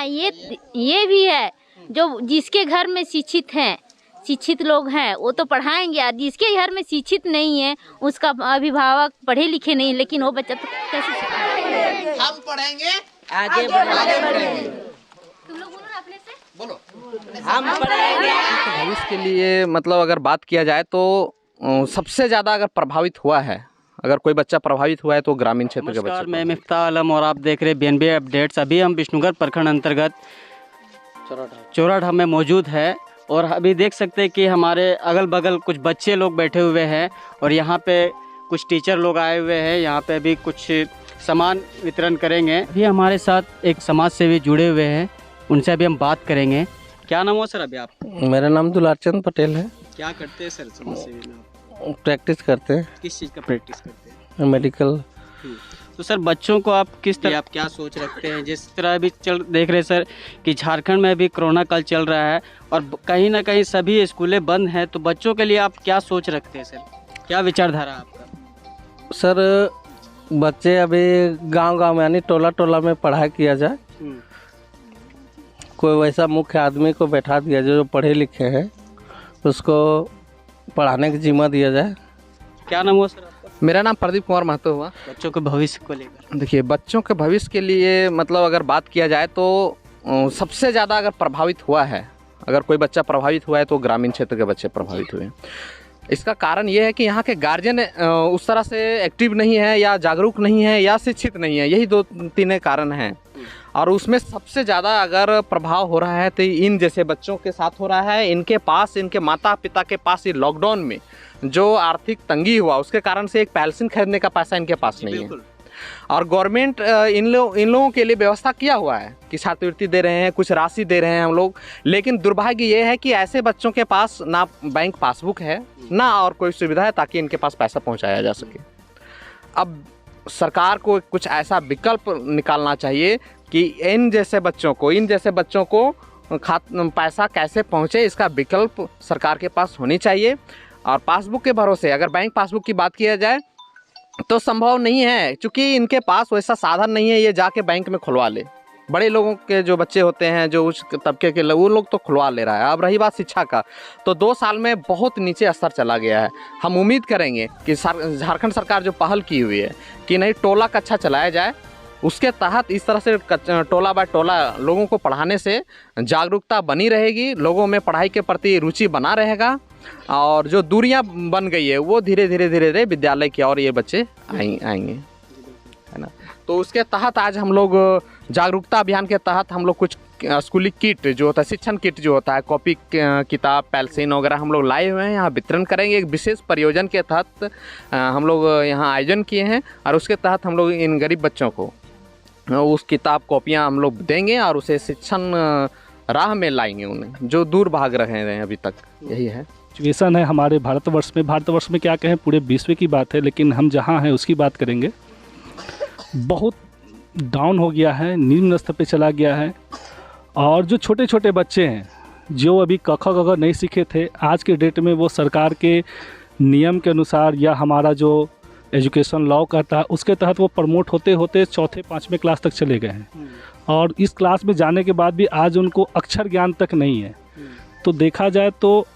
ये भी है, जो जिसके घर में शिक्षित लोग हैं वो तो पढ़ाएंगे, और जिसके घर में शिक्षित नहीं है, उसका अभिभावक पढ़े लिखे नहीं, लेकिन वो बच्चा तो कैसे सिखाएंगे? हम पढ़ेंगे आगे बढ़ेंगे। तुम लोग बोलो ना अपने से, बोलो। हम पढ़ेंगे। भविष्य के लिए मतलब अगर बात किया जाए तो सबसे ज़्यादा अगर प्रभावित हुआ है, अगर कोई बच्चा प्रभावित हुआ है तो ग्रामीण क्षेत्र के नमस्कार, बच्चे। मैं मिफ्ता आलम और आप देख रहे हैं BNB अपडेट्स। अभी हम विष्णुगढ़ प्रखंड अंतर्गत चौराढ़ा में मौजूद है और अभी देख सकते हैं कि हमारे अगल बगल कुछ बच्चे लोग बैठे हुए हैं और यहाँ पे कुछ टीचर लोग आए हुए हैं। यहाँ पे अभी कुछ सामान वितरण करेंगे। अभी हमारे साथ एक समाज सेवी जुड़े हुए हैं, उनसे अभी हम बात करेंगे। क्या नाम हो सर अभी आप? मेरा नाम दुलारचंद पटेल है। क्या करते हैं सर समाज सेवी में आप? प्रैक्टिस करते हैं, किस चीज़ का प्रैक्टिस करते हैं? मेडिकल। तो सर बच्चों को आप किस तरह, आप क्या सोच रखते हैं? जिस तरह अभी देख रहे हैं सर कि झारखंड में अभी कोरोना काल चल रहा है और कहीं ना कहीं सभी स्कूलें बंद हैं, तो बच्चों के लिए आप क्या सोच रखते हैं सर? क्या विचारधारा आपका? सर बच्चे अभी गांव-गांव में यानी टोला-टोला में पढ़ाई किया जाए। कोई वैसा मुख्य आदमी को बैठा दिया जाए जो पढ़े लिखे हैं, उसको पढ़ाने की जिम्मा दिया जाए। क्या नाम हुआ सर आपका? मेरा नाम प्रदीप कुमार महतो हुआ। बच्चों के भविष्य को लेकर देखिए, बच्चों के भविष्य के लिए मतलब अगर बात किया जाए तो सबसे ज़्यादा अगर प्रभावित हुआ है, अगर कोई बच्चा प्रभावित हुआ है तो ग्रामीण क्षेत्र के बच्चे प्रभावित हुए हैं। इसका कारण ये है कि यहाँ के गार्जियन उस तरह से एक्टिव नहीं है, या जागरूक नहीं है, या शिक्षित नहीं है। यही 2-3 कारण हैं। और उसमें सबसे ज़्यादा अगर प्रभाव हो रहा है तो इन जैसे बच्चों के साथ हो रहा है। इनके पास, इनके माता पिता के पास ये लॉकडाउन में जो आर्थिक तंगी हुआ, उसके कारण से एक पेंसिल खरीदने का पैसा इनके पास नहीं है। और गवर्नमेंट इन लोगों के लिए व्यवस्था किया हुआ है कि छात्रवृत्ति दे रहे हैं, कुछ राशि दे रहे हैं हम लोग। लेकिन दुर्भाग्य ये है कि ऐसे बच्चों के पास ना बैंक पासबुक है, ना और कोई सुविधा है ताकि इनके पास पैसा पहुंचाया जा सके। अब सरकार को कुछ ऐसा विकल्प निकालना चाहिए कि इन जैसे बच्चों को पैसा कैसे पहुंचे, इसका विकल्प सरकार के पास होनी चाहिए। और पासबुक के भरोसे, अगर बैंक पासबुक की बात किया जाए तो संभव नहीं है, क्योंकि इनके पास वैसा साधन नहीं है ये जाके बैंक में खुलवा ले। बड़े लोगों के जो बच्चे होते हैं, जो उस तबके के लोग, वो लोग तो खुलवा ले रहा है। अब रही बात शिक्षा का, तो 2 साल में बहुत नीचे स्तर चला गया है। हम उम्मीद करेंगे कि झारखंड सरकार जो पहल की हुई है कि नहीं, टोला कक्षा चलाया जाए, उसके तहत इस तरह से टोला बाय टोला लोगों को पढ़ाने से जागरूकता बनी रहेगी, लोगों में पढ़ाई के प्रति रुचि बना रहेगा। और जो दूरियां बन गई है वो धीरे धीरे विद्यालय की और ये बच्चे आएंगे, है ना। तो उसके तहत आज हम लोग जागरूकता अभियान के तहत हम लोग कुछ स्कूली किट जो होता है, शिक्षण किट जो होता है, कॉपी किताब पेंसिल वगैरह हम लोग लाए हुए हैं, यहाँ वितरण करेंगे। एक विशेष परियोजन के तहत हम लोग यहाँ आयोजन किए हैं और उसके तहत हम लोग इन गरीब बच्चों को उस किताब कॉपियाँ हम लोग देंगे और उसे शिक्षण राह में लाएंगे उन्हें, जो दूर भाग रहे हैं अभी तक। यही है सिचुएशन है हमारे भारतवर्ष में क्या कहें, पूरे विश्व की बात है, लेकिन हम जहाँ हैं उसकी बात करेंगे। बहुत डाउन हो गया है, निम्न स्तर पे चला गया है। और जो छोटे छोटे बच्चे हैं जो अभी क ख ग घ नहीं सीखे थे, आज के डेट में वो सरकार के नियम के अनुसार या हमारा जो एजुकेशन लॉ कहता है उसके तहत वो प्रमोट होते होते 4th-5वें क्लास तक चले गए हैं। और इस क्लास में जाने के बाद भी आज उनको अक्षर ज्ञान तक नहीं है। तो देखा जाए तो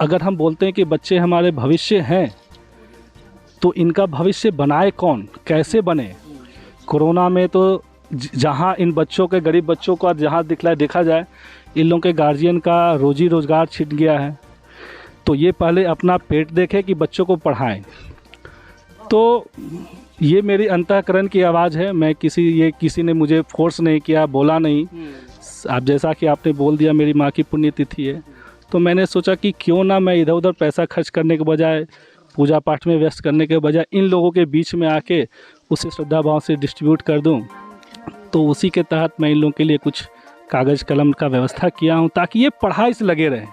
अगर हम बोलते हैं कि बच्चे हमारे भविष्य हैं, तो इनका भविष्य बनाए कौन, कैसे बने? कोरोना में तो जहाँ इन बच्चों के, गरीब बच्चों को जहाँ देखा जाए, इन लोगों के गार्जियन का रोजी रोजगार छिन गया है। तो ये पहले अपना पेट देखे कि बच्चों को पढ़ाएं। तो ये मेरी अंतःकरण की आवाज़ है। मैं किसी ने मुझे फोर्स नहीं किया, बोला नहीं। आप जैसा कि आपने बोल दिया मेरी माँ की पुण्यतिथि है, तो मैंने सोचा कि क्यों ना मैं इधर उधर पैसा खर्च करने के बजाय, पूजा पाठ में व्यस्त करने के बजाय इन लोगों के बीच में आके उसे श्रद्धा भाव से डिस्ट्रीब्यूट कर दूं। तो उसी के तहत मैं इन लोगों के लिए कुछ कागज़ कलम का व्यवस्था किया हूं, ताकि ये पढ़ाई से लगे रहें,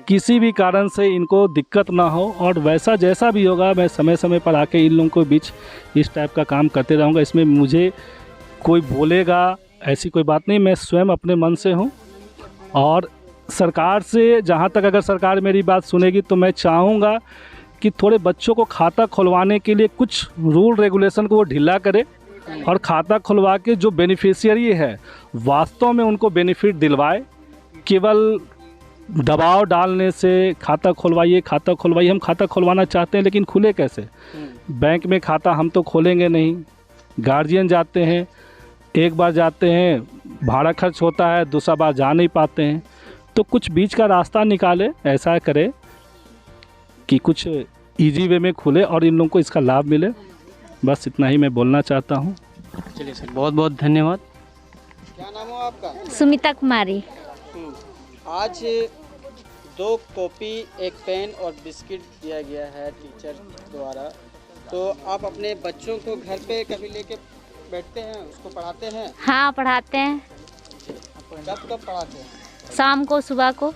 किसी भी कारण से इनको दिक्कत ना हो। और वैसा जैसा भी होगा मैं समय समय पर आके इन लोगों के बीच इस टाइप का काम करते रहूँगा। इसमें मुझे कोई बोलेगा ऐसी कोई बात नहीं, मैं स्वयं अपने मन से हूँ। और सरकार से जहाँ तक अगर सरकार मेरी बात सुनेगी तो मैं चाहूँगा कि थोड़े बच्चों को खाता खुलवाने के लिए कुछ रूल रेगुलेशन को वो ढीला करे और खाता खुलवा के जो बेनिफिशियरी है वास्तव में उनको बेनिफिट दिलवाए। केवल दबाव डालने से खाता खुलवाइए, हम खाता खुलवाना चाहते हैं लेकिन खुले कैसे? बैंक में खाता हम तो खोलेंगे नहीं, गार्जियन जाते हैं, एक बार जाते हैं भाड़ा खर्च होता है, दूसरा बार जा नहीं पाते हैं। तो कुछ बीच का रास्ता निकाले, ऐसा करे कि कुछ इजी वे में खुले और इन लोगों को इसका लाभ मिले। बस इतना ही मैं बोलना चाहता हूँ। चलिए सर, बहुत बहुत धन्यवाद। क्या नाम हो आपका? सुमिता कुमारी। आज 2 कॉपी, 1 पेन और बिस्किट दिया गया है टीचर द्वारा। तो आप अपने बच्चों को घर पे कभी लेके बैठते हैं, उसको पढ़ाते हैं? हाँ, पढ़ाते हैं। कब पढ़ाते हैं? शाम को, सुबह को।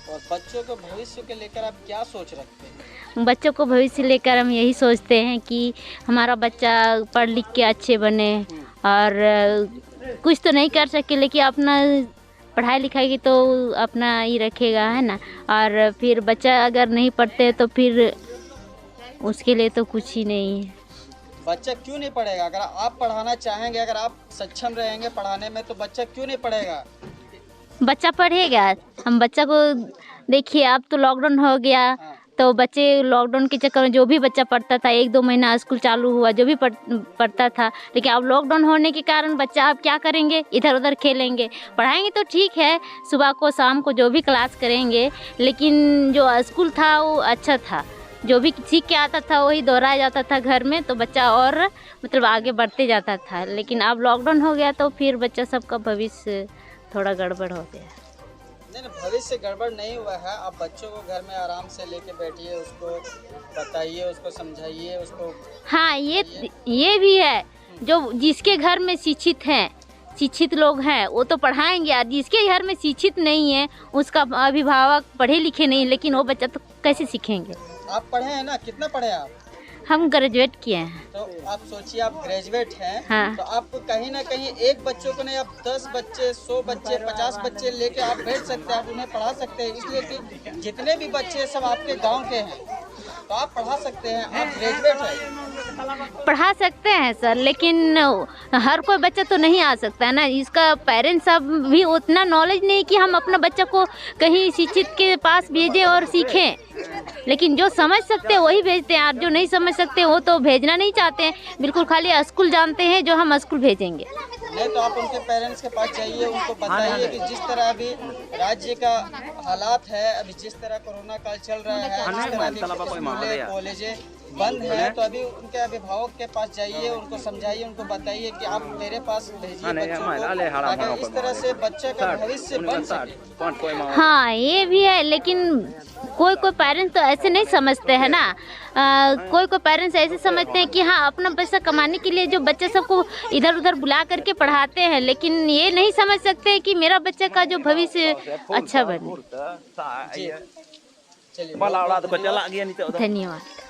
और बच्चों के भविष्य के लेकर आप क्या सोच रखते हैं? बच्चों को भविष्य लेकर हम यही सोचते हैं कि हमारा बच्चा पढ़ लिख के अच्छे बने, और कुछ तो नहीं कर सके लेकिन अपना पढ़ाई लिखाई की तो अपना ही रखेगा, है ना। और फिर बच्चा अगर नहीं पढ़ते तो फिर उसके लिए तो कुछ ही नहीं है। बच्चा क्यों नहीं पढ़ेगा? अगर आप पढ़ाना चाहेंगे, अगर आप सक्षम रहेंगे पढ़ाने में, तो बच्चा क्यों नहीं पढ़ेगा? बच्चा पढ़ेगा। हम बच्चा को देखिए, अब तो लॉकडाउन हो गया, तो बच्चे लॉकडाउन के चक्कर में जो भी बच्चा पढ़ता था, 1-2 महीना स्कूल चालू हुआ, जो भी पढ़ता था, लेकिन अब लॉकडाउन होने के कारण बच्चा अब क्या करेंगे, इधर उधर खेलेंगे। पढ़ाएंगे तो ठीक है, सुबह को शाम को जो भी क्लास करेंगे, लेकिन जो स्कूल था वो अच्छा था, जो भी सीख के आता था वही दोहराया जाता था घर में, तो बच्चा और मतलब आगे बढ़ते जाता था। लेकिन अब लॉकडाउन हो गया तो फिर बच्चा सबका भविष्य थोड़ा गड़बड़ हो गया। नहीं, भविष्य गड़बड़ नहीं हुआ है। आप बच्चों को घर में आराम से लेके बैठिए, उसको बताइए, उसको समझाइए, उसको। हाँ, ये भी है, जो जिसके घर में शिक्षित लोग हैं वो तो पढ़ाएंगे, और जिसके घर में शिक्षित नहीं है, उसका अभिभावक पढ़े लिखे नहीं, लेकिन वो बच्चा तो कैसे सीखेंगे। आप पढ़े हैं ना? कितना पढ़े आप? हम ग्रेजुएट किए हैं। तो आप सोचिए, आप ग्रेजुएट हैं। हाँ। तो आप कहीं ना कहीं एक बच्चों को नहीं, आप 10 बच्चे, 100 बच्चे, 50 बच्चे लेके आप बैठ सकते हैं, आप उन्हें पढ़ा सकते हैं। इसलिए कि जितने भी बच्चे सब आपके गांव के हैं, तो आप पढ़ा सकते हैं। आप ग्रेजुएट हैं, पढ़ा सकते हैं सर, लेकिन हर कोई बच्चा तो नहीं आ सकता है ना। इसका पेरेंट्स सब भी उतना नॉलेज नहीं कि हम अपना बच्चा को कहीं शिक्षित के पास भेजें और सीखें। लेकिन जो समझ सकते हैं वही भेजते हैं, और जो नहीं समझ सकते वो तो भेजना नहीं चाहते हैं। बिल्कुल खाली स्कूल जानते हैं जो हम स्कूल भेजेंगे। नहीं तो आप उनके पेरेंट्स के पास जाइए, उनको बताइए कि जिस तरह अभी राज्य का हालात है, अभी जिस तरह कोरोना काल चल रहा है, जिस तरह अभी स्कूलें कॉलेजें बंद हैं, तो अभी उनके अभिभावक के पास जाइए, उनको समझाइए, उनको बताइए कि आप मेरे पास भेजिए बच्चों को, ताकि इस तरह से बच्चे का भविष्य बन सके। हाँ, ये भी है, लेकिन कोई पेरेंट्स तो ऐसे नहीं समझते हैं ना। कोई पेरेंट्स ऐसे समझते हैं कि हाँ, अपना पैसा कमाने के लिए जो बच्चे सबको इधर उधर बुला करके पढ़ाते हैं, लेकिन ये नहीं समझ सकते कि मेरा बच्चे का जो भविष्य अच्छा बने। चलिए, धन्यवाद।